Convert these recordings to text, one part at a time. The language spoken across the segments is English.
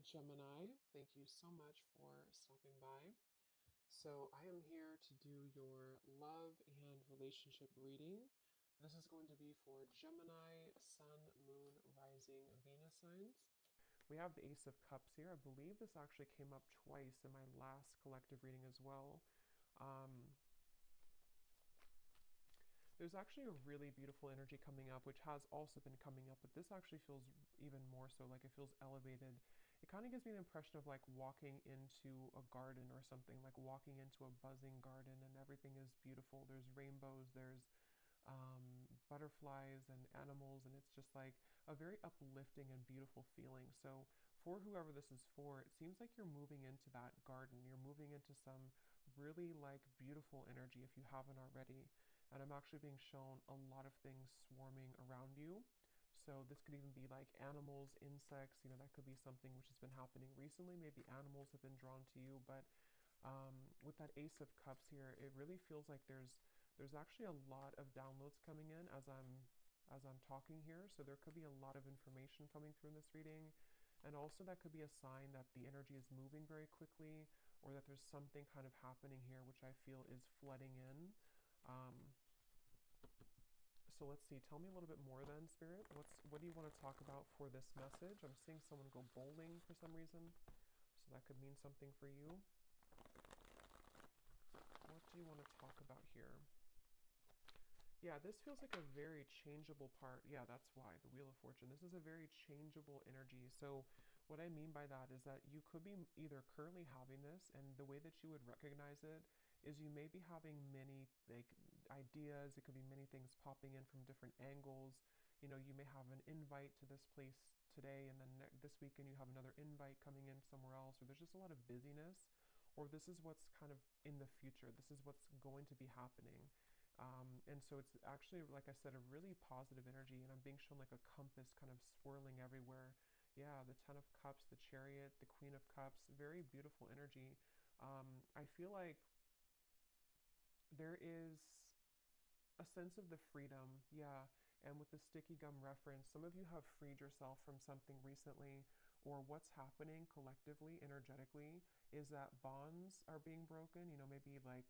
Gemini. Thank you so much for stopping by. So, I am here to do your love and relationship reading. This is going to be for Gemini, Sun, Moon, Rising, Venus signs. We have the Ace of Cups here. I believe this actually came up twice in my last collective reading as well. Um, There's actually a really beautiful energy coming up, which has also been coming up, but this actually feels even more so, like it feels elevated. It kind of gives me the impression of like walking into a garden or something, like walking into a buzzing garden and everything is beautiful. There's rainbows, there's butterflies and animals, and it's just like a very uplifting and beautiful feeling. So, for whoever this is for, it seems like you're moving into that garden. You're moving into some really like beautiful energy if you haven't already. And I'm actually being shown a lot of things swarming around you. So this could even be like animals, insects, that could be something which has been happening recently. Maybe animals have been drawn to you, but with that Ace of Cups here, it really feels like there's actually a lot of downloads coming in as I'm talking here. So there could be a lot of information coming through in this reading. And also that could be a sign that the energy is moving very quickly, or that there's something kind of happening here which I feel is flooding in. Um, so let's see. Tell me a little bit more then, Spirit. What do you want to talk about for this message? I'm seeing someone go bowling for some reason, so that could mean something for you. What do you want to talk about here? Yeah, this feels like a very changeable part. Yeah, that's why, the Wheel of Fortune. This is a very changeable energy. So, what I mean by that is that you could be either currently having this, and the way that you would recognize it is you may be having many like ideas. It could be many things popping in from different angles. You may have an invite to this place today, and then this weekend you have another invite coming in somewhere else, or there's just a lot of busyness, or this is what's kind of in the future. This is what's going to be happening. And so it's actually, like I said, a really positive energy, and I'm being shown like a compass kind of swirling everywhere. Yeah, the Ten of Cups, the Chariot, the Queen of Cups, very beautiful energy. I feel like there is a sense of the freedom, yeah. And with the sticky gum reference, some of you have freed yourself from something recently, or what's happening collectively, energetically, is that bonds are being broken. Maybe like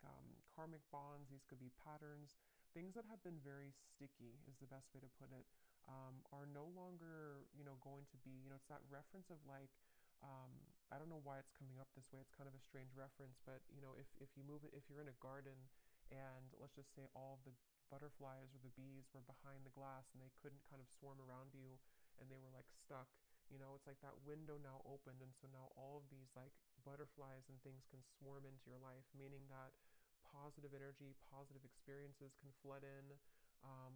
karmic bonds, these could be patterns, things that have been very sticky, is the best way to put it, are no longer, going to be, it's that reference of like, I don't know why it's coming up this way. It's kind of a strange reference, but if you move it, if you're in a garden and let's just say all of the butterflies or the bees were behind the glass and they couldn't kind of swarm around you and they were like stuck, it's like that window now opened, and so now all of these like butterflies and things can swarm into your life, meaning that positive energy, positive experiences can flood in.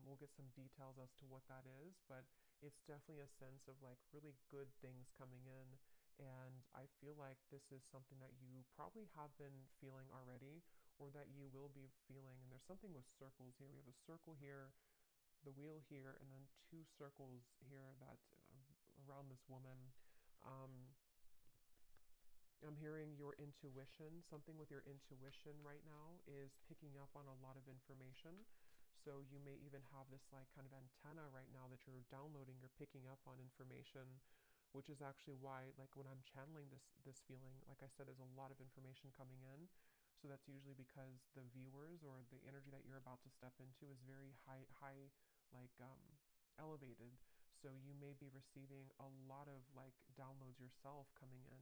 We'll get some details as to what that is, but it's definitely a sense of like really good things coming in. And I feel like this is something that you probably have been feeling already, or that you will be feeling. And there's something with circles here. We have a circle here, the wheel here, and then two circles here that around this woman. Um, I'm hearing your intuition. Something with your intuition right now is picking up on a lot of information. So you may even have this like kind of antenna right now that you're downloading, you're picking up on information, which is actually why like when I'm channeling this feeling, like I said, there's a lot of information coming in. So that's usually because the viewers or the energy that you're about to step into is very high like elevated. So you may be receiving a lot of like downloads yourself coming in.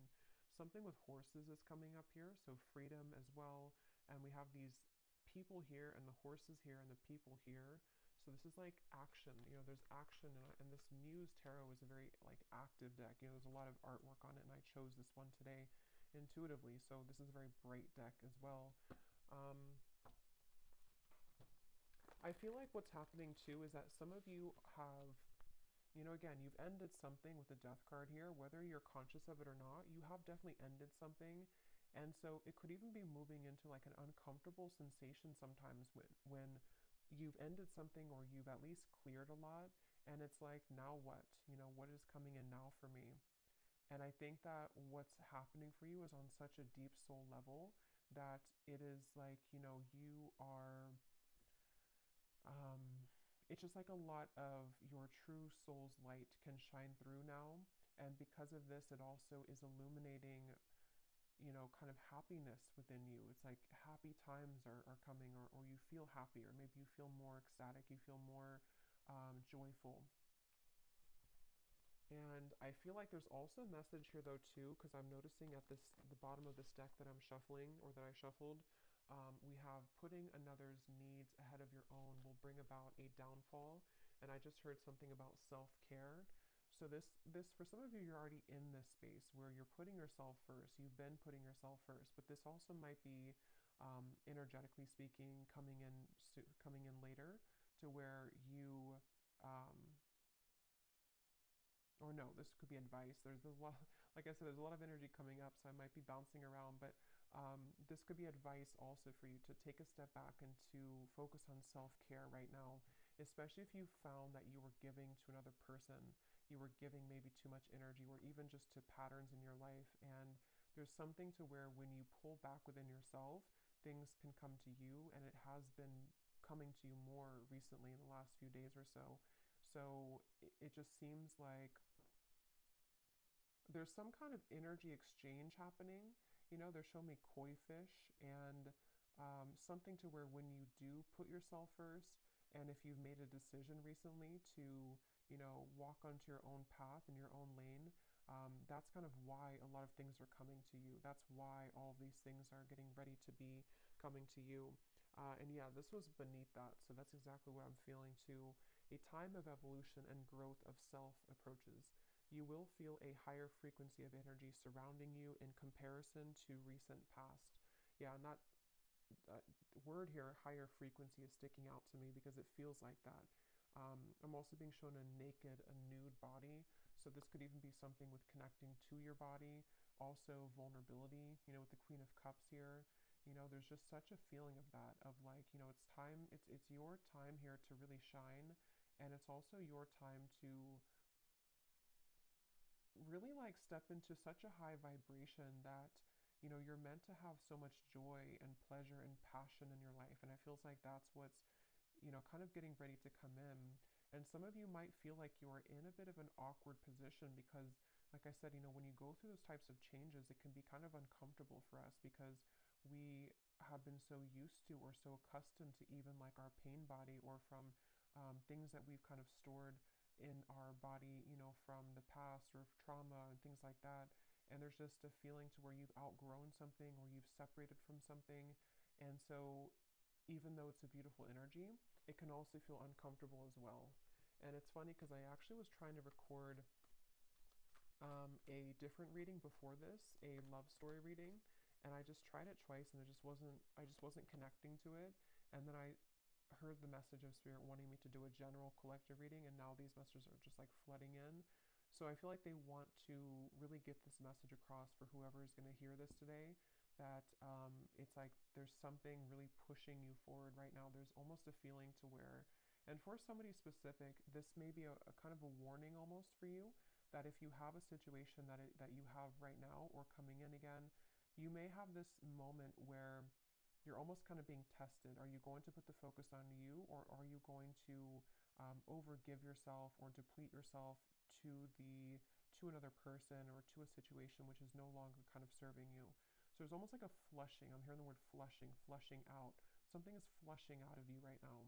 Something with horses is coming up here, so freedom as well. And we have these people here and the horses here and the people here. So this is like action. There's action, and this Muse Tarot is a very like active deck. There's a lot of artwork on it, and I chose this one today intuitively. So this is a very bright deck as well. I feel like what's happening too is that some of you have, again, you've ended something with the death card here, whether you're conscious of it or not, you have definitely ended something. And so it could even be moving into like an uncomfortable sensation sometimes when you've ended something, or you've at least cleared a lot, and it's like, now what? What is coming in now for me? And I think that what's happening for you is on such a deep soul level that it is like, you are it's just like a lot of your true soul's light can shine through now. And because of this, it also is illuminating, kind of happiness within you. It's like happy times are coming, or you feel happy, or maybe you feel more ecstatic, you feel more joyful. And I feel like there's also a message here though too, because I'm noticing at the bottom of this deck that I'm shuffling, or that I shuffled, we have putting another's needs ahead of your own will bring about a downfall. And I just heard something about self-care. So this for some of you, you're already in this space where you're putting yourself first. You've been putting yourself first, but this also might be, energetically speaking, coming in later, to where you, um, or no, this could be advice. There's a lot, like I said, there's a lot of energy coming up, so I might be bouncing around, but this could be advice also for you to take a step back and to focus on self-care right now, especially if you found that you were giving to another person, you were giving maybe too much energy, or even just to patterns in your life. And there's something to where when you pull back within yourself, things can come to you, and it has been coming to you more recently in the last few days or so. So it just seems like there's some kind of energy exchange happening. They're showing me koi fish, and something to where when you do put yourself first, and if you've made a decision recently to, walk onto your own path in your own lane, that's kind of why a lot of things are coming to you. That's why all of these things are getting ready to be coming to you. And yeah, this was beneath that. So that's exactly what I'm feeling too. A time of evolution and growth of self approaches. You will feel a higher frequency of energy surrounding you in comparison to recent past. Yeah, and that word here, higher frequency, is sticking out to me because it feels like that. I'm also being shown a naked, a nude body. So this could even be something with connecting to your body. Also vulnerability, with the Queen of Cups here. There's just such a feeling of that, of like, it's time, it's your time here to really shine. And it's also your time to really like step into such a high vibration that you're meant to have so much joy and pleasure and passion in your life. And it feels like that's what's kind of getting ready to come in. And some of you might feel like you're in a bit of an awkward position because, like I said, when you go through those types of changes, it can be kind of uncomfortable for us because we have been so used to, or so accustomed to, even like our pain body, or from things that we've kind of stored in our body, from the past, or trauma and things like that. And there's just a feeling to where you've outgrown something, or you've separated from something. And so even though it's a beautiful energy, it can also feel uncomfortable as well. And it's funny because I actually was trying to record a different reading before this, a love story reading, and I just tried it twice, and I just wasn't connecting to it. And then I heard the message of spirit wanting me to do a general collective reading, and now these messages are just like flooding in. So I feel like they want to really get this message across for whoever is going to hear this today, that it's like there's something really pushing you forward right now. There's almost a feeling to where, and for somebody specific, this may be a kind of a warning almost for you, that if you have a situation that you have right now or coming in again, you may have this moment where you're almost kind of being tested. Are you going to put the focus on you, or are you going to overgive yourself or deplete yourself to another person, or to a situation which is no longer kind of serving you? So there's almost like a flushing. I'm hearing the word flushing, flushing out. Something is flushing out of you right now.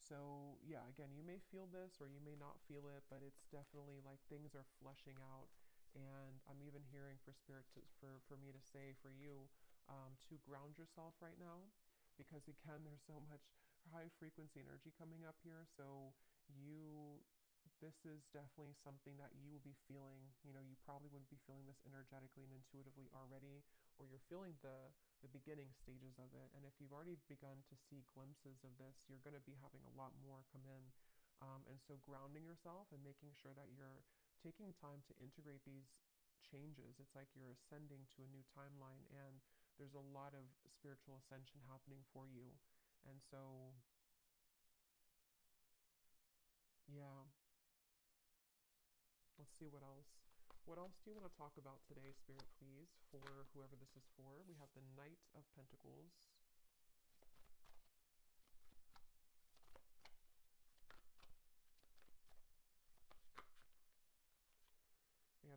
So yeah, again, you may feel this or you may not feel it, but it's definitely like things are flushing out. And I'm even hearing for spirit for me to say for you, to ground yourself right now, because again, there's so much high frequency energy coming up here. So you, this is definitely something that you will be feeling. You probably wouldn't be feeling this energetically and intuitively already, or you're feeling the beginning stages of it. And if you've already begun to see glimpses of this, you're going to be having a lot more come in. And so grounding yourself and making sure that you're taking time to integrate these changes. It's like you're ascending to a new timeline, and there's a lot of spiritual ascension happening for you. And so, yeah, let's see what else. What else do you want to talk about today, Spirit, please, for whoever this is for? We have the Knight of Pentacles.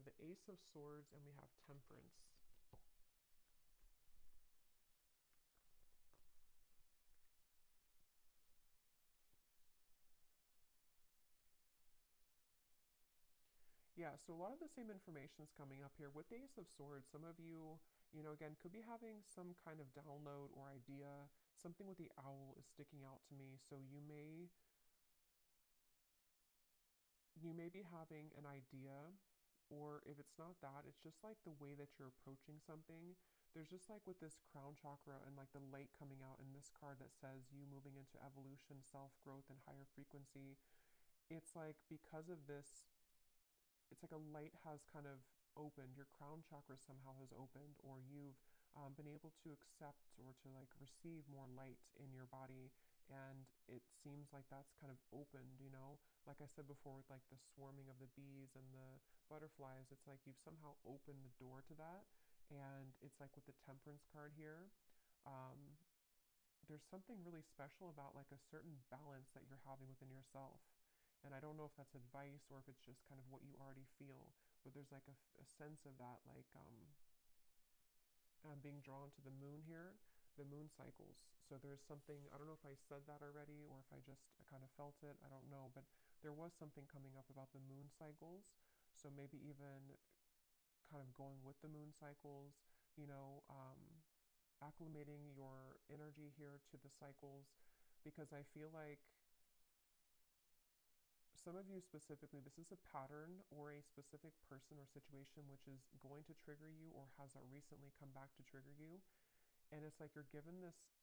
have the Ace of Swords and we have Temperance. Yeah, so a lot of the same information is coming up here. With the Ace of Swords, some of you, again, could be having some kind of download or idea. Something with the owl is sticking out to me. So you may be having an idea, or if it's not that, it's just like the way that you're approaching something. There's just like with this crown chakra and like the light coming out in this card that says you moving into evolution, self-growth, and higher frequency. It's like because of this, it's like a light has kind of opened, your crown chakra somehow has opened, or you've been able to accept or to like receive more light in your body. And it seems like that's kind of opened, like I said before, with like the swarming of the bees and the butterflies, it's like you've somehow opened the door to that. And it's like with the Temperance card here, um, there's something really special about like a certain balance that you're having within yourself. And I don't know if that's advice or if it's just kind of what you already feel, but there's like a sense of that, like I'm being drawn to the moon here, the moon cycles. So there's something, I don't know if I said that already or if I just kind of felt it, I don't know, but there was something coming up about the moon cycles. So maybe even kind of going with the moon cycles, you know, um, acclimating your energy here to the cycles, because I feel like some of you specifically, this is a pattern or a specific person or situation which is going to trigger you or has recently come back to trigger you. And it's like you're given this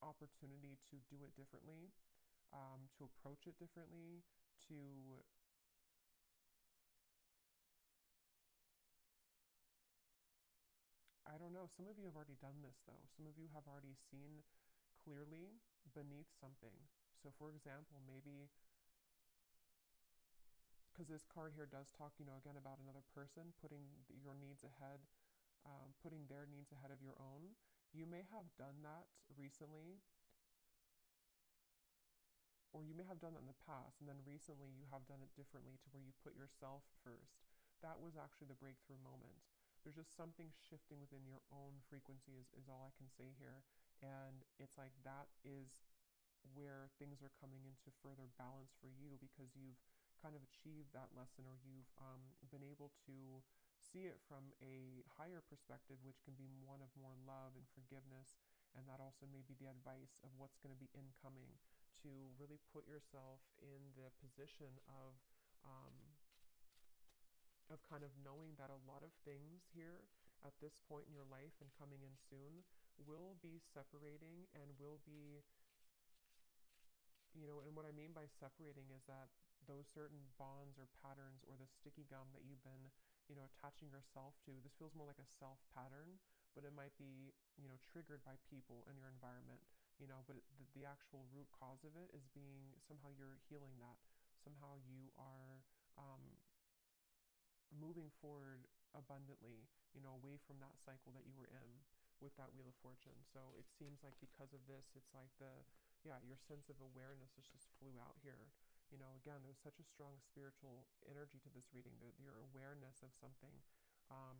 opportunity to do it differently, to approach it differently, to, I don't know, some of you have already done this though. Some of you have already seen clearly beneath something. So for example, maybe because this card here does talk, again about another person putting your needs ahead, putting their needs ahead of your own. You may have done that recently, or you may have done that in the past, and then recently you have done it differently to where you put yourself first. That was actually the breakthrough moment. There's just something shifting within your own frequency is all I can say here. And it's like that is where things are coming into further balance for you because you've kind of achieved that lesson, or you've been able to see it from a higher perspective, which can be one of more love and forgiveness. And that also may be the advice of what's going to be incoming, to really put yourself in the position um, of kind of knowing that a lot of things here at this point in your life and coming in soon will be separating and will be, and what I mean by separating is that those certain bonds or patterns or the sticky gum that you've been, attaching yourself to, this feels more like a self pattern, but it might be, triggered by people in your environment, but the actual root cause of it is being somehow you're healing that. Somehow you are moving forward abundantly, away from that cycle that you were in with that Wheel of Fortune. So it seems like because of this, it's like your sense of awareness just flew out here. Again, there's such a strong spiritual energy to this reading, your awareness of something. Um,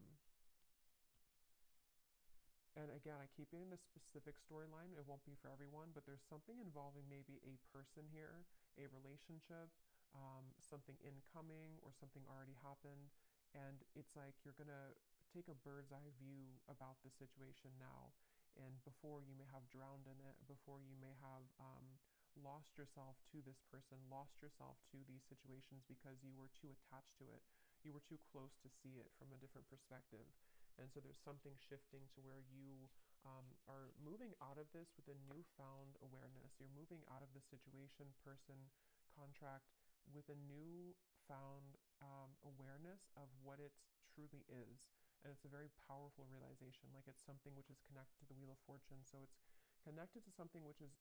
and again, I keep getting the specific storyline. It won't be for everyone, but there's something involving maybe a person here, a relationship, something incoming, or something already happened. And it's like you're going to take a bird's eye view about the situation now. And before you may have drowned in it, before you may have lost yourself to this person, lost yourself to these situations because you were too attached to it. You were too close to see it from a different perspective. And so there's something shifting to where you are moving out of this with a newfound awareness. You're moving out of the situation, person, contract with a newfound awareness of what it truly is. And it's a very powerful realization. Like it's something which is connected to the Wheel of Fortune. So it's connected to something which is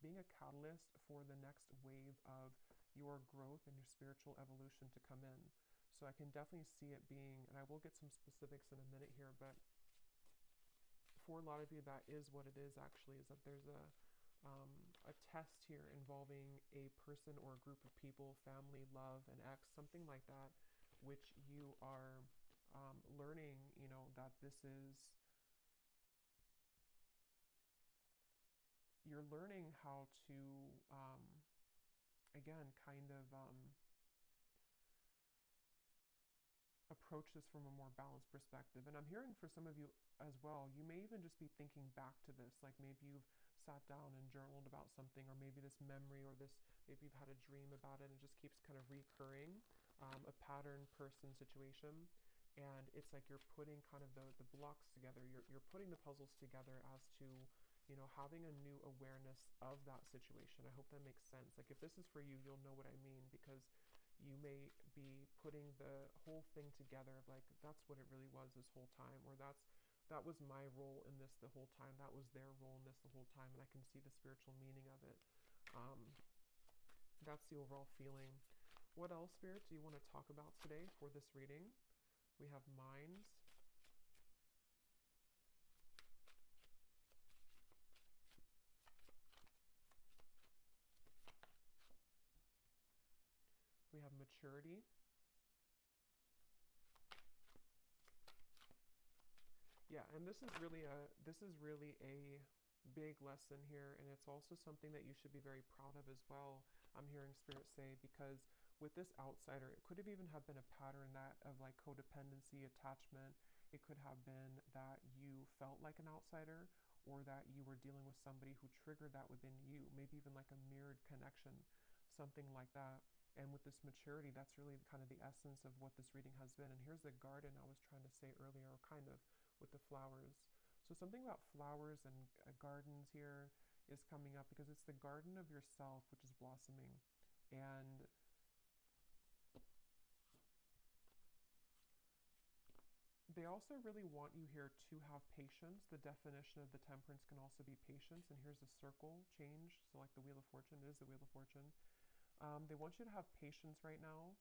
being a catalyst for the next wave of your growth and your spiritual evolution to come in. So I can definitely see it being, and I will get some specifics in a minute here, but for a lot of you, that is what it is actually, is that there's a test here involving a person or a group of people, family, love, an ex, something like that, which you are learning, that this is, you're learning how to, again, kind of approach this from a more balanced perspective. And I'm hearing for some of you as well, you may even just be thinking back to this, like maybe you've sat down and journaled about something, or maybe this memory, or this, maybe you've had a dream about it and it just keeps kind of recurring, a pattern, person, situation. And it's like you're putting kind of the blocks together, you're putting the puzzles together as to, having a new awareness of that situation. I hope that makes sense. Like if this is for you, you'll know what I mean, because you may be putting the whole thing together of like, that's what it really was this whole time, or that was my role in this the whole time, that was their role in this the whole time, and I can see the spiritual meaning of it. That's the overall feeling. What else, Spirit, do you want to talk about today for this reading? We have minds. We have maturity. Yeah, and this is really a big lesson here, and it's also something that you should be very proud of as well. I'm hearing Spirit say, because with this outsider, it could have even have been a pattern that of like codependency, attachment. It could have been that you felt like an outsider, or that you were dealing with somebody who triggered that within you, maybe even like a mirrored connection, something like that. And with this maturity, that's really kind of the essence of what this reading has been. And here's the garden I was trying to say earlier, or kind of with the flowers. So something about flowers and gardens here is coming up, because it's the garden of yourself which is blossoming. And they also really want you here to have patience. The definition of the temperance can also be patience. And here's a circle change. So like the Wheel of Fortune, it is the Wheel of Fortune. They want you to have patience right now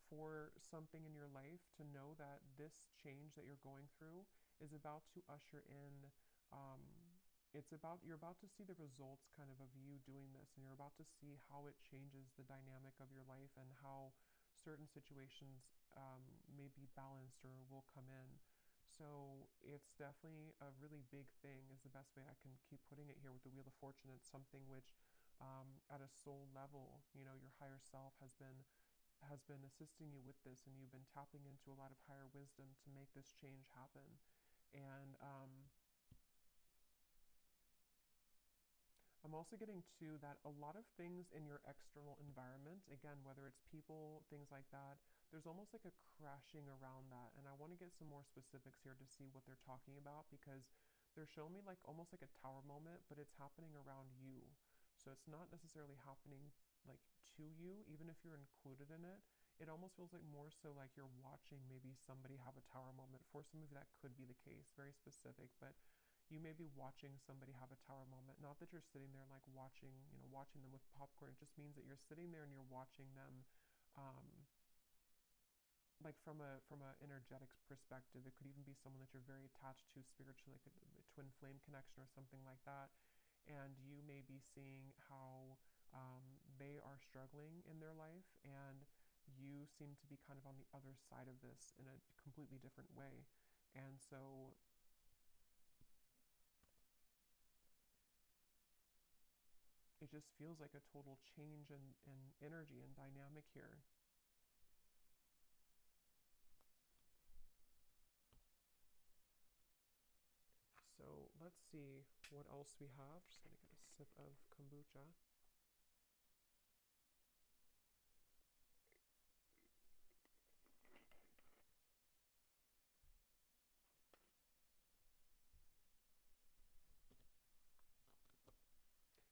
for something in your life, to know that this change that you're going through is about to usher in, you're about to see the results kind of you doing this, and you're about to see how it changes the dynamic of your life, and how certain situations may be balanced or will come in. So it's definitely a really big thing, is the best way I can keep putting it here with the Wheel of Fortune. It's something which, at a soul level, your higher self has been assisting you with this, and you've been tapping into a lot of higher wisdom to make this change happen. And I'm also getting to that a lot of things in your external environment, again, whether it's people, things like that, there's almost like a crashing around that. And I want to get some more specifics here to see what they're talking about, because they're showing me like almost like a tower moment, but it's happening around you. So it's not necessarily happening like to you, even if you're included in it. It almost feels like more so like you're watching maybe somebody have a tower moment. For some of you, that could be the case, very specific, but you may be watching somebody have a tower moment. Not that you're sitting there like watching them with popcorn. It just means that you're sitting there and you're watching them, like from a energetic perspective. It could even be someone that you're very attached to spiritually, like a twin flame connection or something like that. And you may be seeing how they are struggling in their life, and you seem to be kind of on the other side of this in a completely different way. And so it just feels like a total change in energy and dynamic here. So let's see what else we have. Just gonna get a sip of kombucha.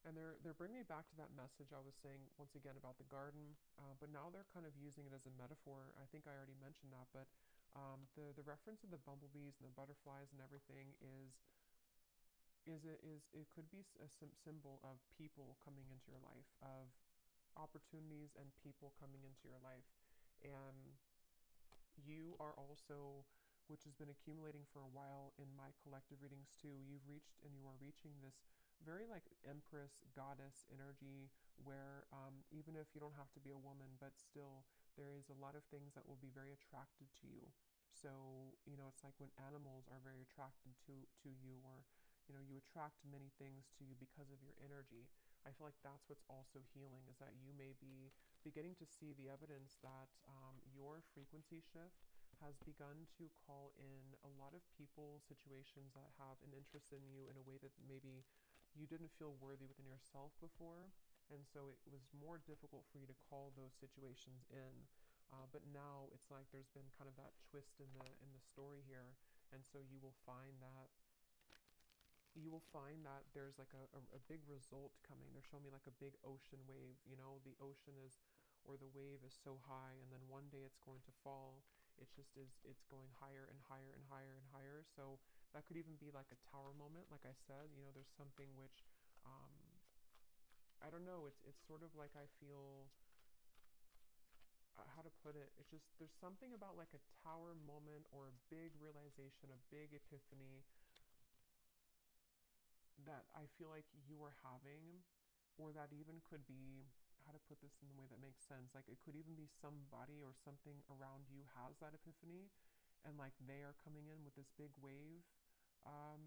And they're bringing me back to that message I was saying once again about the garden, but now they're kind of using it as a metaphor. I think I already mentioned that, but the reference of the bumblebees and the butterflies and everything it could be a symbol of people coming into your life, of opportunities and people coming into your life. And you are also, which has been accumulating for a while in my collective readings too, you've reached and you are reaching this very like empress goddess energy, where even if you don't have to be a woman, but still there is a lot of things that will be very attracted to you. So, it's like when animals are very attracted to you, or, you attract many things to you because of your energy. I feel like that's what's also healing, is that you may be beginning to see the evidence that your frequency shift has begun to call in a lot of people, situations that have an interest in you in a way that maybe you didn't feel worthy within yourself before. And so it was more difficult for you to call those situations in. But now it's like there's been kind of that twist in the story here, and so you will find that there's like a big result coming. They're showing me like a big ocean wave. The ocean is, or the wave is so high, and then one day it's going to fall. It's going higher and higher and higher and higher. So that could even be like a tower moment. Like I said, there's something which, um, I don't know, it's sort of like I feel, how to put it, it's just, there's something about like a tower moment or a big realization, a big epiphany that I feel like you are having, or that even could be, how to put this in the way that makes sense, like it could even be somebody or something around you has that epiphany, and like they are coming in with this big wave. Um,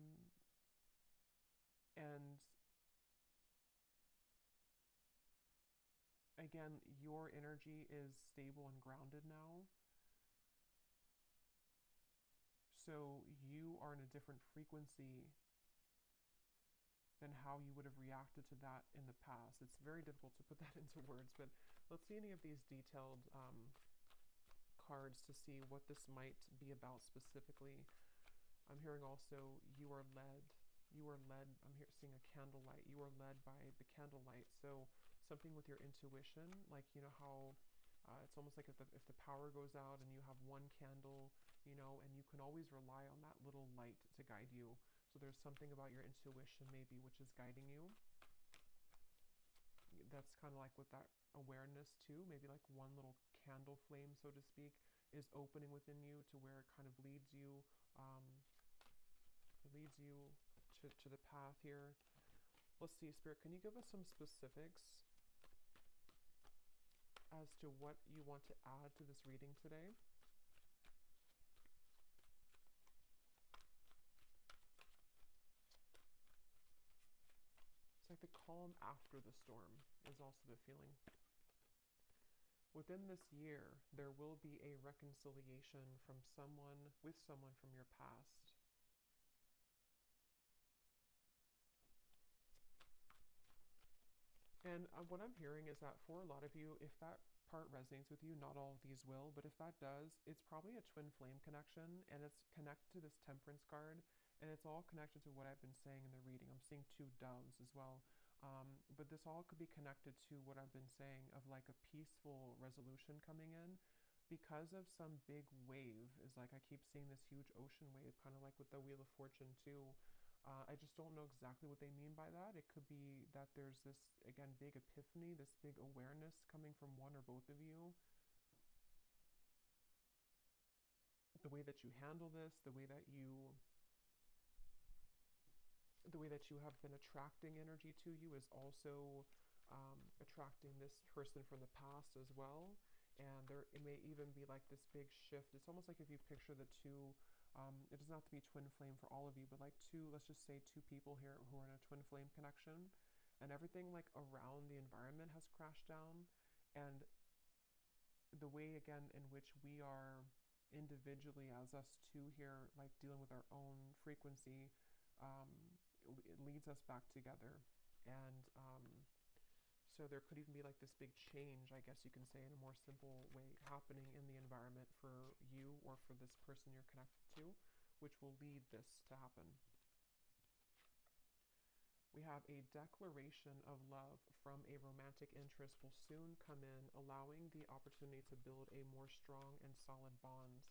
and again, your energy is stable and grounded now, so you are in a different frequency than how you would have reacted to that in the past. It's very difficult to put that into words, but let's see any of these detailed cards to see what this might be about specifically. I'm hearing also, you are led. You are led. I'm here seeing a candlelight. You are led by the candlelight. So something with your intuition, like, how it's almost like if the power goes out and you have one candle, and you can always rely on that little light to guide you. So there's something about your intuition maybe which is guiding you. That's kind of like with that awareness too. Maybe like one little candle flame, so to speak, is opening within you to where it kind of leads you. It leads you to the path here. Let's see, Spirit, can you give us some specifics as to what you want to add to this reading today? It's like the calm after the storm is also the feeling. Within this year, there will be a reconciliation from someone with someone from your past. And what I'm hearing is that for a lot of you, if that part resonates with you, not all of these will, but if that does, it's probably a twin flame connection, and it's connected to this temperance card, and it's all connected to what I've been saying in the reading. I'm seeing two doves as well. But this all could be connected to what I've been saying of like a peaceful resolution coming in because of some big wave. Is like I keep seeing this huge ocean wave, kind of like with the Wheel of Fortune too. I just don't know exactly what they mean by that. It could be that there's this, again, big epiphany, this big awareness coming from one or both of you. The way that you handle this, the way that you have been attracting energy to you is also attracting this person from the past as well. And it may even be like this big shift. It's almost like if you picture the two, it doesn't have to be twin flame for all of you, but like two, let's just say two people here who are in a twin flame connection, and everything like around the environment has crashed down. And the way, again, in which we are individually as us two here, like dealing with our own frequency, um, it leads us back together. And so there could even be like this big change, I guess you can say, in a more simple way, happening in the environment for you or for this person you're connected to, which will lead this to happen. We have a declaration of love from a romantic interest will soon come in, allowing the opportunity to build a more strong and solid bond.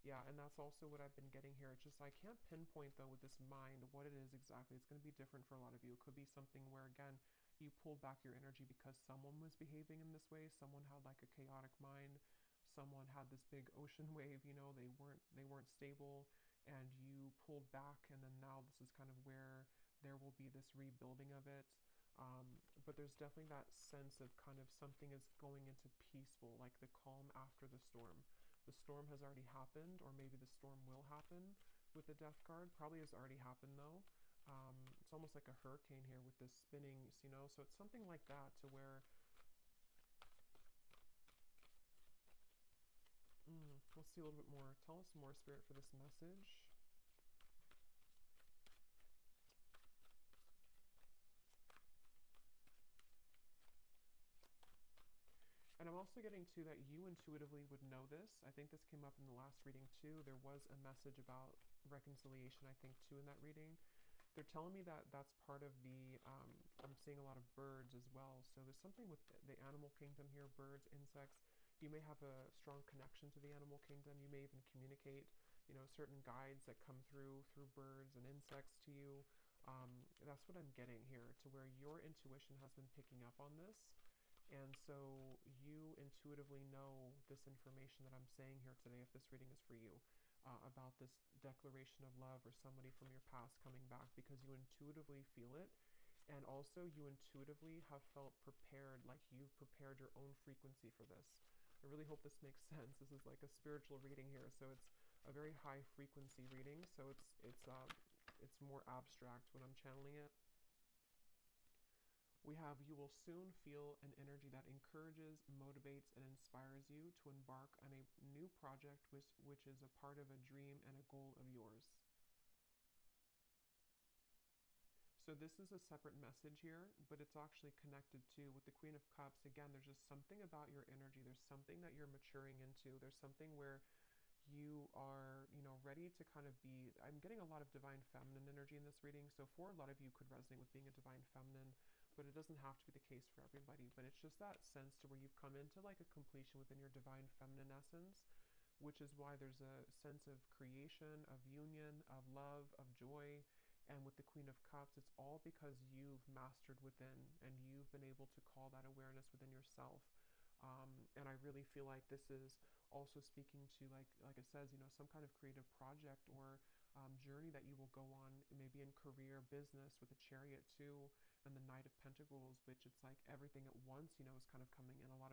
Yeah, and that's also what I've been getting here. It's just I can't pinpoint, though, with this mind what it is exactly. It's going to be different for a lot of you. It could be something where, again, you pulled back your energy because someone was behaving in this way. Someone had like a chaotic mind. Someone had this big ocean wave. They weren't stable, and you pulled back. And then now this is kind of where there will be this rebuilding of it. But there's definitely that sense of kind of something is going into peaceful, like the calm after the storm. The storm has already happened, or maybe the storm will happen with the death card. Probably has already happened though. It's almost like a hurricane here with this spinning, so it's something like that to where, let's see a little bit more. Tell us more, Spirit, for this message. And I'm also getting to that you intuitively would know this. I think this came up in the last reading too. There was a message about reconciliation, I think, too, in that reading. They're telling me that that's part of the, I'm seeing a lot of birds as well. So there's something with the animal kingdom here, birds, insects. You may have a strong connection to the animal kingdom. You may even communicate, certain guides that come through birds and insects to you. That's what I'm getting here, to where your intuition has been picking up on this. And so you intuitively know this information that I'm saying here today, if this reading is for you, about this declaration of love or somebody from your past coming back, because you intuitively feel it. And also you intuitively have felt prepared, like you've prepared your own frequency for this. I really hope this makes sense. This is like a spiritual reading here, so it's a very high frequency reading, so it's more abstract when I'm channeling it. We have, you will soon feel an energy that encourages, motivates, and inspires you to embark on a new project which is a part of a dream and a goal of yours. So this is a separate message here, but it's actually connected to with the Queen of Cups. Again, there's just something about your energy. There's something that you're maturing into. There's something where you are, ready to kind of be, I'm getting a lot of divine feminine energy in this reading. So for a lot of you could resonate with being a divine feminine, but it doesn't have to be the case for everybody. But it's just that sense to where you've come into like a completion within your divine feminine essence, which is why there's a sense of creation, of union, of love, of joy. And with the Queen of Cups, it's all because you've mastered within and you've been able to call that awareness within yourself. And I really feel like this is also speaking to, like it says, some kind of creative project or journey that you will go on, maybe in career, business, with the Chariot too, and the Knight of Pentacles, which it's like everything at once, is kind of coming in. A lot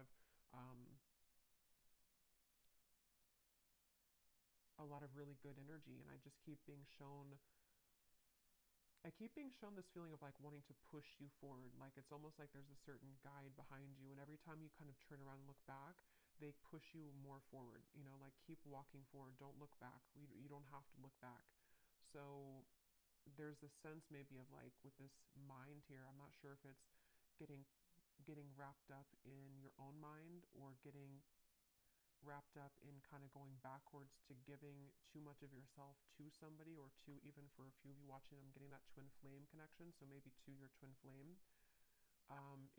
of really good energy, and I just keep being shown. I keep being shown this feeling of like wanting to push you forward. Like it's almost like there's a certain guide behind you, and every time you kind of turn around and look back, they push you more forward. Like keep walking forward. Don't look back. You don't have to look back. So there's this sense maybe of like with this mind here. I'm not sure if it's getting wrapped up in your own mind or getting wrapped up in kind of going backwards to giving too much of yourself to somebody, or to, even for a few of you watching, I'm getting that twin flame connection, so maybe to your twin flame.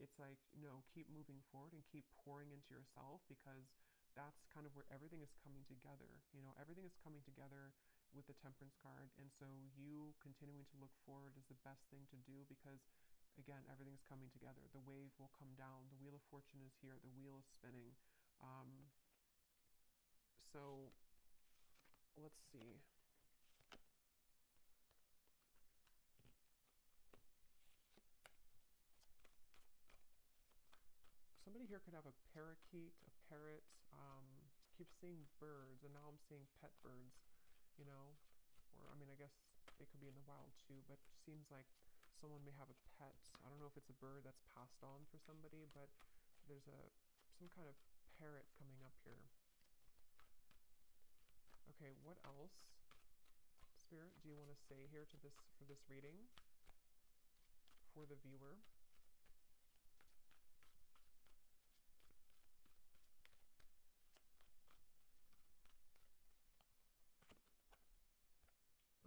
It's like, no, keep moving forward and keep pouring into yourself, because that's kind of where everything is coming together. Everything is coming together with the Temperance card, and so you continuing to look forward is the best thing to do, because again, everything's coming together. The wave will come down. The Wheel of Fortune is here. The wheel is spinning. So let's see. Somebody here could have a parakeet, a parrot. Keep seeing birds, and now I'm seeing pet birds, or I mean, I guess they could be in the wild too, but it seems like someone may have a pet. I don't know if it's a bird that's passed on for somebody, but there's some kind of parrot coming up here. Okay, what else, Spirit, do you want to say here to this, for this reading, for the viewer?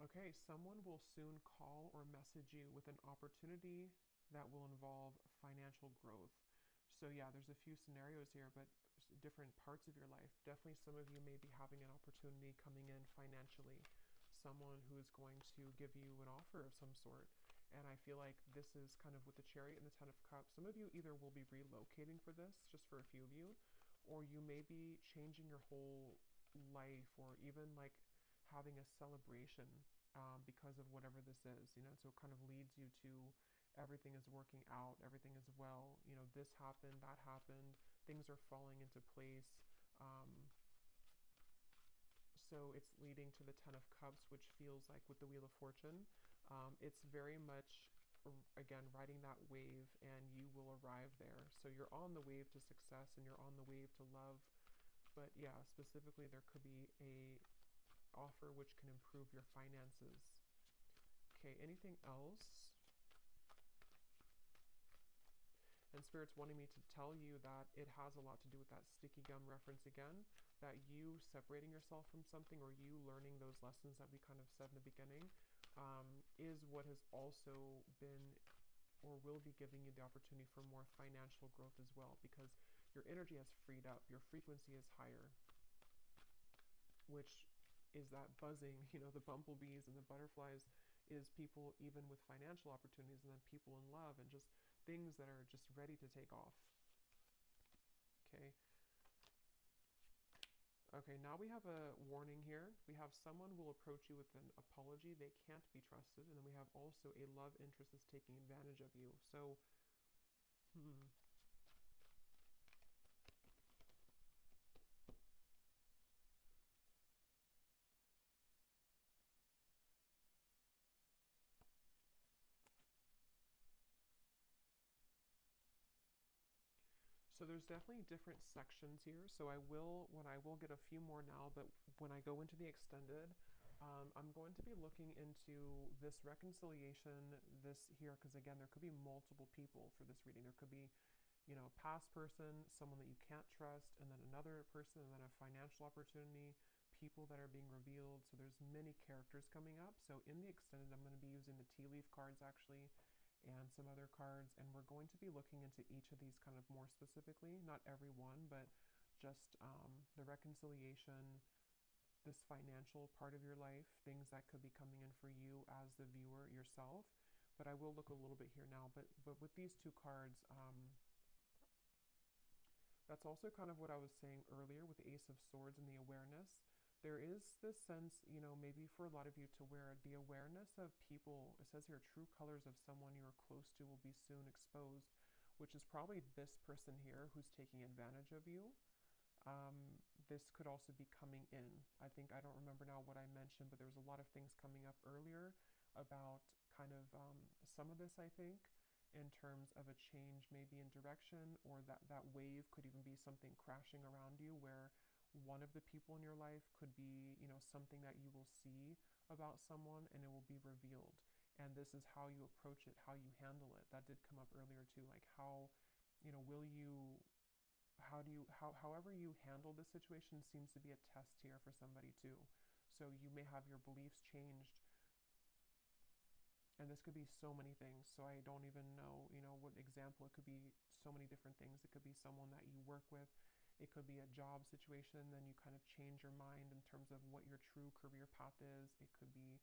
Okay, someone will soon call or message you with an opportunity that will involve financial growth. So yeah, there's a few scenarios here, but different parts of your life. Definitely some of you may be having an opportunity coming in financially. Someone who is going to give you an offer of some sort. And I feel like this is kind of with the Chariot and the Ten of Cups. Some of you either will be relocating for this, just for a few of you, or you may be changing your whole life, or even like having a celebration because of whatever this is, so it kind of leads you to everything is working out, everything is well, this happened, that happened, things are falling into place. Um, so it's leading to the Ten of Cups, which feels like with the Wheel of Fortune, it's very much, again, riding that wave, and you will arrive there. So you're on the wave to success, and you're on the wave to love. But yeah, specifically, there could be a offer which can improve your finances. Okay, anything else? And Spirit's wanting me to tell you that it has a lot to do with that sticky gum reference again, that you separating yourself from something, or you learning those lessons that we kind of said in the beginning, is what has also been or will be giving you the opportunity for more financial growth as well, because your energy has freed up, your frequency is higher, which is that buzzing, the bumblebees and the butterflies, is people even with financial opportunities, and then people in love, and just things that are just ready to take off. Okay. Okay, now we have a warning here. We have someone will approach you with an apology. They can't be trusted. And then we have also a love interest that's taking advantage of you. So, So there's definitely different sections here. So when I will get a few more now, but when I go into the extended, I'm going to be looking into this reconciliation, this here, because again, there could be multiple people for this reading. There could be, a past person, someone that you can't trust, and then another person, and then a financial opportunity, people that are being revealed. So there's many characters coming up. So in the extended, I'm going to be using the tea leaf cards actually, and some other cards, and we're going to be looking into each of these kind of more specifically, not every one, but just the reconciliation, this financial part of your life, things that could be coming in for you as the viewer yourself. But I will look a little bit here now, but with these two cards, that's also kind of what I was saying earlier with the Ace of Swords and the awareness. There is this sense, maybe for a lot of you, to where the awareness of people, it says here, true colors of someone you are close to will be soon exposed, which is probably this person here who's taking advantage of you. This could also be coming in. I think, I don't remember now what I mentioned, but there's a lot of things coming up earlier about kind of some of this, I think, in terms of a change maybe in direction, or that wave could even be something crashing around you, where one of the people in your life could be, something that you will see about someone, and it will be revealed. And this is how you approach it, how you handle it. That did come up earlier too, like how, will you, how do you, however you handle this situation seems to be a test here for somebody too. So you may have your beliefs changed, and this could be so many things. So I don't even know, what example. It could be so many different things. It could be someone that you work with. It could be a job situation. Then you kind of change your mind in terms of what your true career path is. It could be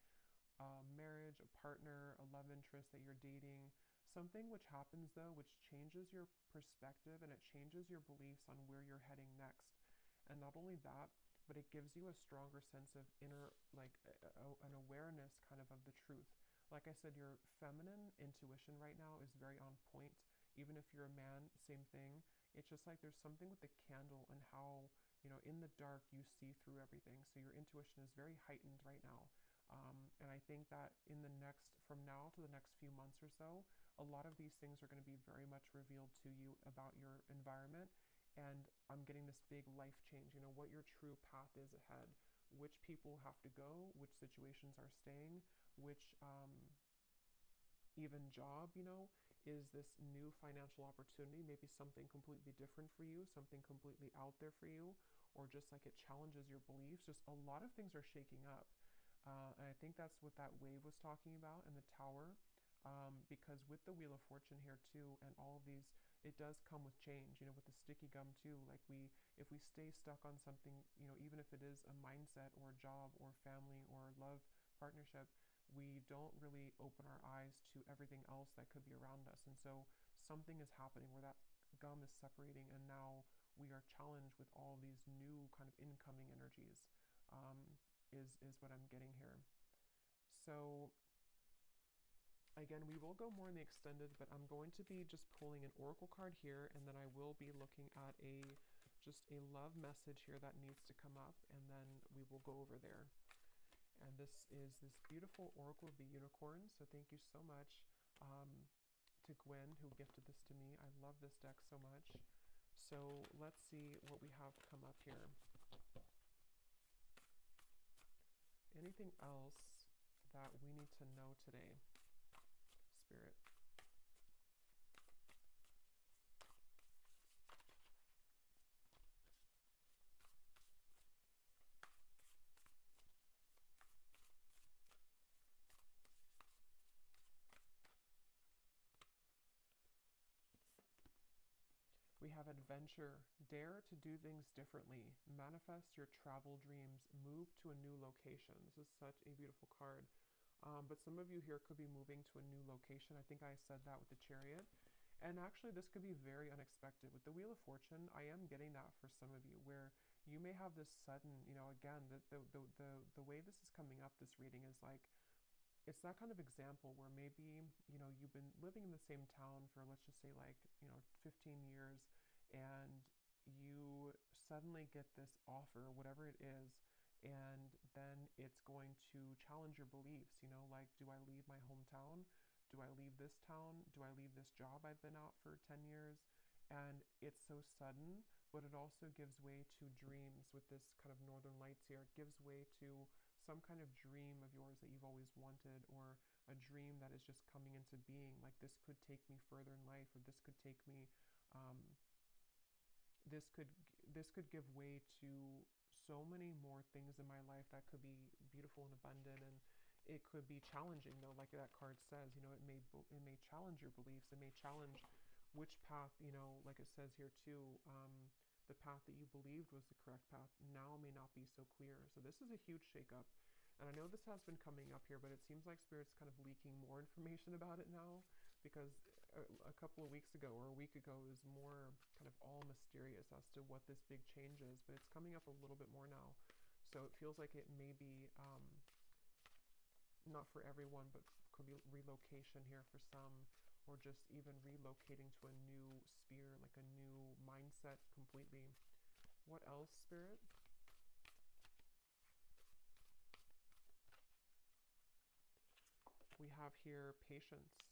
a marriage, a partner, a love interest that you're dating. Something which happens though, which changes your perspective, and it changes your beliefs on where you're heading next. And not only that, but it gives you a stronger sense of inner, like an awareness kind of the truth. Like I said, your feminine intuition right now is very on point. Even if you're a man, same thing. It's just like there's something with the candle and how, in the dark you see through everything. So your intuition is very heightened right now. And I think that from now to the next few months or so, a lot of these things are going to be very much revealed to you about your environment. And I'm getting this big life change, what your true path is ahead, which people have to go, which situations are staying, which even job, is this new financial opportunity, maybe something completely different for you, something completely out there for you, or just like it challenges your beliefs. Just a lot of things are shaking up. And I think that's what that wave was talking about in the Tower, because with the Wheel of Fortune here too, and all of these, it does come with change, with the sticky gum too. Like if we stay stuck on something, even if it is a mindset or a job or family or love partnership, we don't really open our eyes to everything else that could be around us. And so something is happening where that gum is separating, and now we are challenged with all these new kind of incoming energies, is what I'm getting here. So Again, we will go more in the extended, but I'm going to be just pulling an oracle card here, and then I will be looking at just a love message here that needs to come up, and then we will go over there. And this is this beautiful Oracle of the Unicorn, so thank you so much to Gwen who gifted this to me. I love this deck so much. So let's see what we have come up here. Anything else that we need to know today, Spirit? We have adventure. Dare to do things differently. Manifest your travel dreams. Move to a new location. This is such a beautiful card. But some of you here could be moving to a new location. I think I said that with the Chariot. And actually, this could be very unexpected. With the Wheel of Fortune, I am getting that for some of you, where you may have this sudden, again, the way this is coming up, this reading is like, it's that kind of example where maybe, you've been living in the same town for, let's just say, like, 15 years, and you suddenly get this offer, whatever it is, and then it's going to challenge your beliefs, like, do I leave my hometown? Do I leave this town? Do I leave this job I've been out for 10 years? And it's so sudden, but it also gives way to dreams with this kind of northern lights here. It gives way to some kind of dream of yours that you've always wanted, or a dream that is just coming into being. Like, this could take me further in life, or this could take me, this could give way to so many more things in my life that could be beautiful and abundant. And it could be challenging, though, like that card says. It may challenge your beliefs. It may challenge which path, like it says here too, the path that you believed was the correct path now may not be so clear. So this is a huge shakeup. And I know this has been coming up here, but it seems like Spirit's kind of leaking more information about it now, because a couple of weeks ago or a week ago it was more kind of all mysterious as to what this big change is, but it's coming up a little bit more now. So it feels like it may be not for everyone, but could be relocation here for some, or just even relocating to a new sphere, like a new mindset completely. What else, Spirit? We have here patience.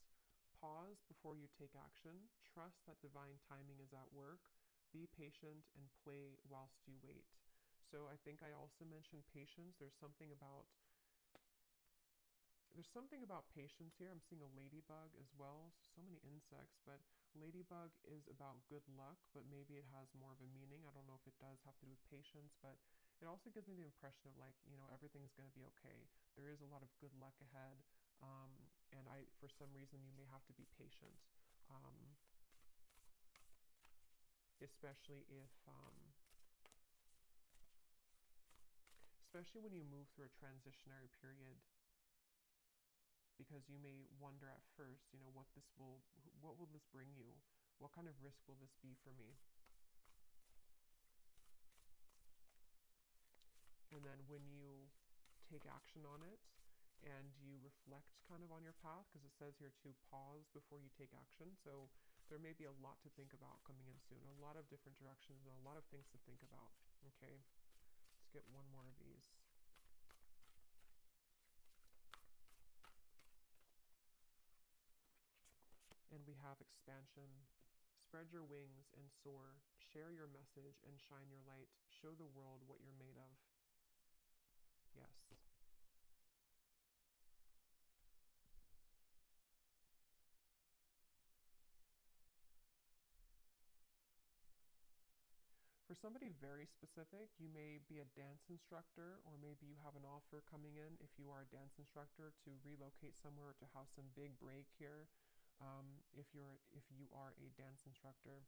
Pause before you take action. Trust that divine timing is at work. Be patient and play whilst you wait. So I think I also mentioned patience. There's something about patience here. I'm seeing a ladybug as well. So many insects, but ladybug is about good luck, but maybe it has more of a meaning. I don't know if it does have to do with patience, but it also gives me the impression of, like, everything's going to be okay. There is a lot of good luck ahead. And for some reason, you may have to be patient, especially when you move through a transitionary period, because you may wonder at first, what will this bring you? What kind of risk will this be for me? And then when you take action on it, and you reflect kind of on your path, because it says here to pause before you take action. So there may be a lot to think about coming in soon, a lot of different directions and a lot of things to think about. Okay, let's get one more of these. And we have expansion. Spread your wings and soar. Share your message and shine your light. Show the world what you're made of. Yes. For somebody very specific, you may be a dance instructor, or maybe you have an offer coming in, if you are a dance instructor, to relocate somewhere, to have some big break here, if you are a dance instructor.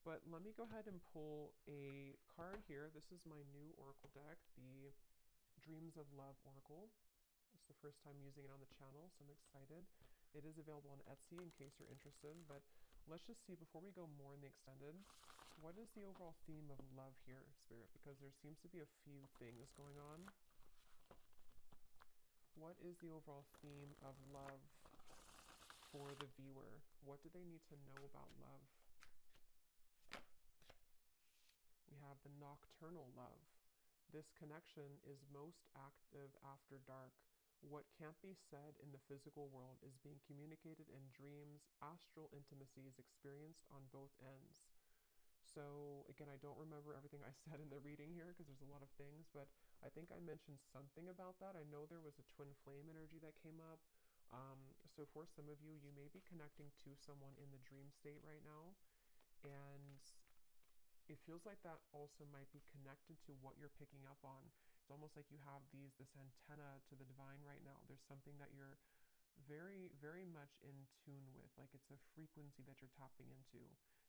But let me go ahead and pull a card here. This is my new Oracle deck, the Dreams of Love Oracle. It's the first time using it on the channel, so I'm excited. It is available on Etsy in case you're interested, but let's just see, before we go more in the extended, what is the overall theme of love here, Spirit? Because there seems to be a few things going on. What is the overall theme of love for the viewer. What do they need to know about love? We have the nocturnal love. This connection is most active after dark. What can't be said in the physical world is being communicated in dreams. Astral intimacy is experienced on both ends. So again, I don't remember everything I said in the reading here because there's a lot of things, but I think I mentioned something about that. I know there was a twin flame energy that came up. So for some of you, you may be connecting to someone in the dream state right now, and it feels like that also might be connected to what you're picking up on. It's almost like you have this antenna to the divine right now. There's something that you're very, very much in tune with, like it's a frequency that you're tapping into.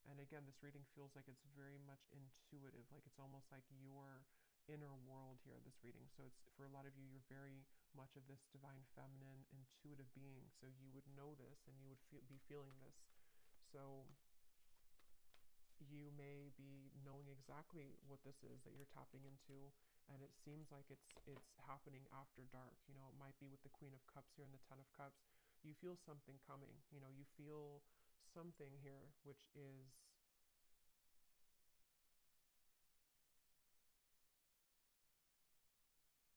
And again, this reading feels like it's very much intuitive, like it's almost like your inner world here, this reading. So it's for a lot of you, you're very much of this divine feminine intuitive being. So you would know this and you would be feeling this. So you may be knowing exactly what this is that you're tapping into, and it seems like it's happening after dark. You know, it might be with the Queen of Cups here and the Ten of Cups. You feel something coming. You know, you feel something here, which is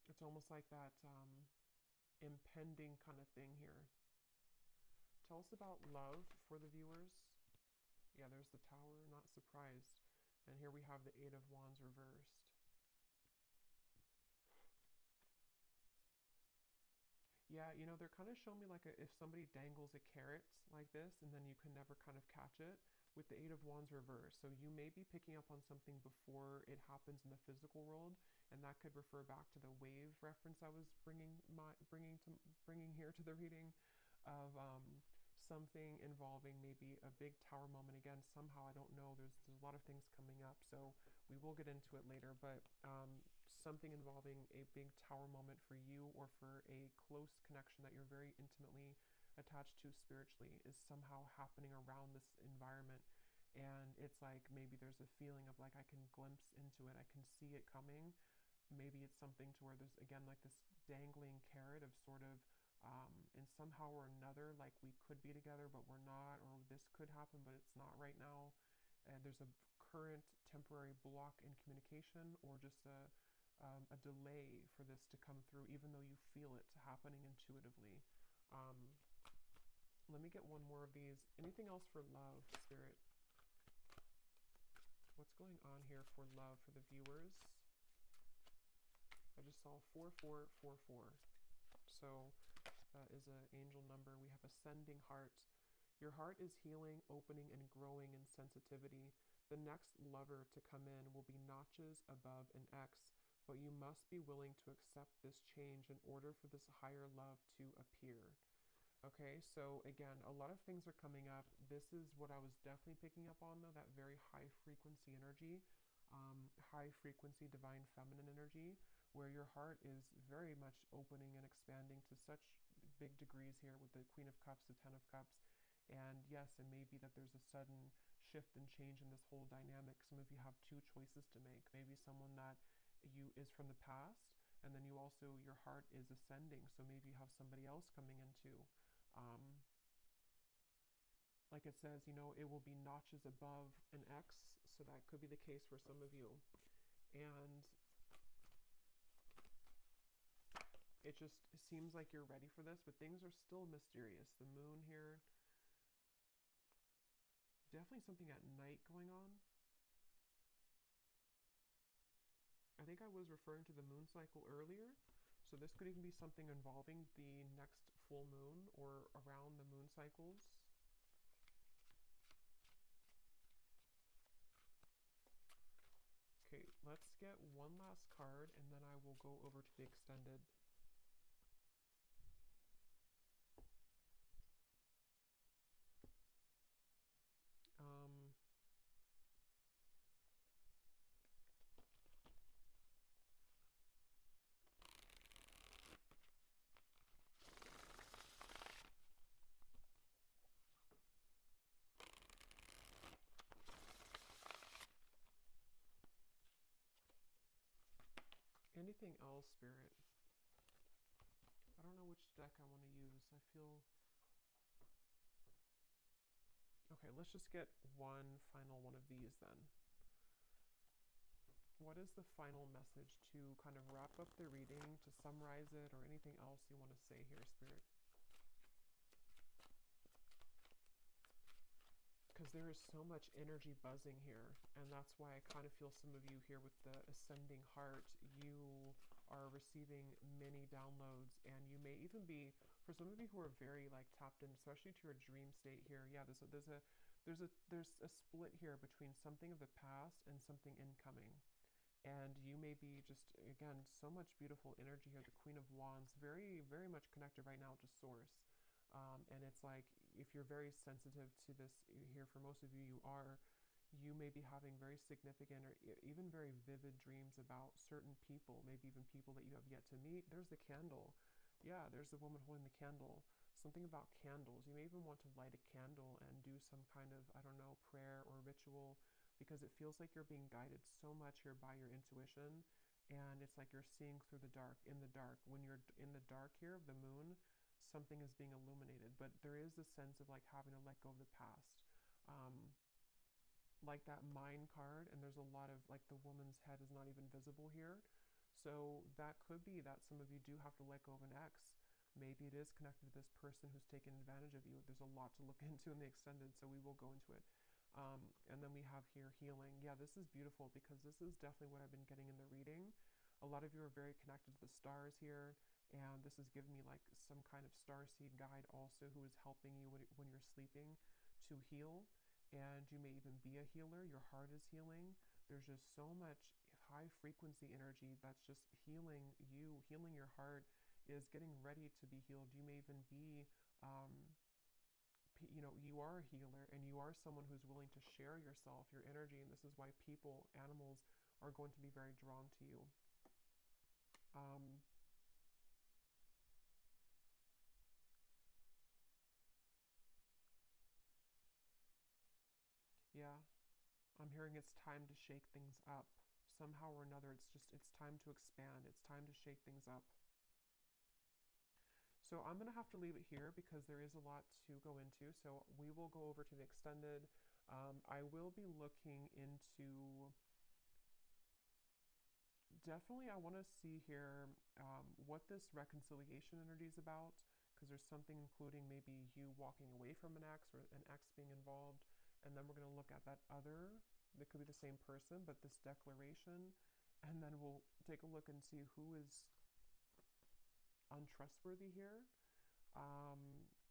it's almost like that impending kind of thing here. Tell us about love for the viewers. Yeah, there's the Tower, not surprised. And here we have the Eight of Wands reversed. Yeah, you know, they're kind of showing me like if somebody dangles a carrot like this and then you can never kind of catch it with the Eight of Wands reversed. So you may be picking up on something before it happens in the physical world, and that could refer back to the wave reference I was bringing here to the reading of something involving maybe a big tower moment. Again, somehow I don't know. There's a lot of things coming up, so we will get into it later. But something involving a big tower moment for you or for a close connection that you're very intimately attached to spiritually is somehow happening around this environment. And it's like maybe there's a feeling of like I can glimpse into it, I can see it coming. Maybe it's something to where there's again like this dangling carrot of sort of and somehow or another like we could be together but we're not, or this could happen but it's not right now. And there's a current temporary block in communication, or just a delay for this to come through, even though you feel it happening intuitively. Let me get one more of these. Anything else for love, Spirit? What's going on here for love for the viewers? I just saw 4444. So that is an angel number. We have ascending heart. Your heart is healing, opening, and growing in sensitivity. The next lover to come in will be notches above an X, but you must be willing to accept this change in order for this higher love to appear. Okay, so again, a lot of things are coming up. This is what I was definitely picking up on, though, that very high frequency energy, high frequency divine feminine energy, where your heart is very much opening and expanding to such big degrees here with the Queen of Cups, the Ten of Cups. And yes, it may be that there's a sudden shift and change in this whole dynamic. Some of you have two choices to make. Maybe someone that you is from the past, and then you also, your heart is ascending. So maybe you have somebody else coming in too. Like it says, you know, it will be notches above an X. So that could be the case for some of you. And it just seems like you're ready for this, but things are still mysterious. The moon here, definitely something at night going on. I think I was referring to the moon cycle earlier. So this could even be something involving the next full moon or around the moon cycles. Okay, let's get one last card and then I will go over to the extended. Anything else, Spirit? I don't know which deck I want to use. I feel Okay, let's just get one final one of these then. What is the final message to kind of wrap up the reading, to summarize it, or anything else you want to say here, Spirit? Because there is so much energy buzzing here, and that's why I kind of feel some of you here with the ascending heart, you are receiving many downloads, and you may even be, for some of you who are very like tapped in, especially to your dream state here. Yeah, there's a split here between something of the past and something incoming. And you may be just, again, so much beautiful energy here. The Queen of Wands, very, very much connected right now to Source. And it's like, if you're very sensitive to this here, for most of you, you may be having very significant or even very vivid dreams about certain people, maybe even people that you have yet to meet. There's the candle. Yeah, there's the woman holding the candle. Something about candles. You may even want to light a candle and do some kind of, I don't know, prayer or ritual, because it feels like you're being guided so much here by your intuition, and it's like you're seeing through the dark, in the dark. When you're in the dark here of the moon, something is being illuminated, but there is a sense of like having to let go of the past. Like that mind card, and there's a lot of like the woman's head is not even visible here. So that could be that some of you do have to let go of an ex. Maybe it is connected to this person who's taken advantage of you. There's a lot to look into in the extended, so we will go into it. And then we have here healing. Yeah, this is beautiful because this is definitely what I've been getting in the reading. A lot of you are very connected to the stars here, and this is giving me like some kind of starseed guide also who is helping you when you're sleeping to heal. And you may even be a healer. Your heart is healing. There's just so much high frequency energy that's just healing you, healing your heart, is getting ready to be healed. You may even be you are a healer, and you are someone who's willing to share yourself, your energy, and this is why people, animals, are going to be very drawn to you. Yeah, I'm hearing it's time to shake things up. Somehow or another, it's time to expand. It's time to shake things up. So I'm going to have to leave it here because there is a lot to go into. So we will go over to the extended. I will be looking into, definitely I want to see here what this reconciliation energy is about, because there's something including maybe you walking away from an ex or an ex being involved. And then we're going to look at that other, that could be the same person, but this declaration. And then we'll take a look and see who is untrustworthy here.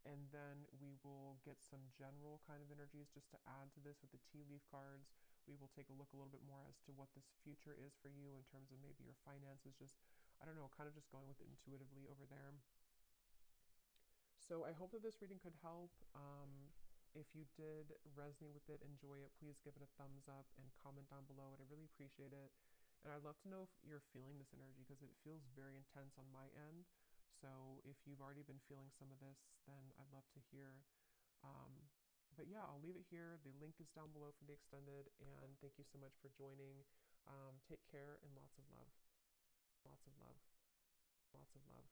And then we will get some general kind of energies just to add to this with the tea leaf cards. We will take a look a little bit more as to what this future is for you in terms of maybe your finances, just, I don't know, kind of just going with it intuitively over there. So I hope that this reading could help. If you did resonate with it, enjoy it, please give it a thumbs up and comment down below. I'd really appreciate it. And I'd love to know if you're feeling this energy, because it feels very intense on my end. So if you've already been feeling some of this, then I'd love to hear. But yeah, I'll leave it here. The link is down below for the extended, and thank you so much for joining. Take care, and lots of love. Lots of love. Lots of love.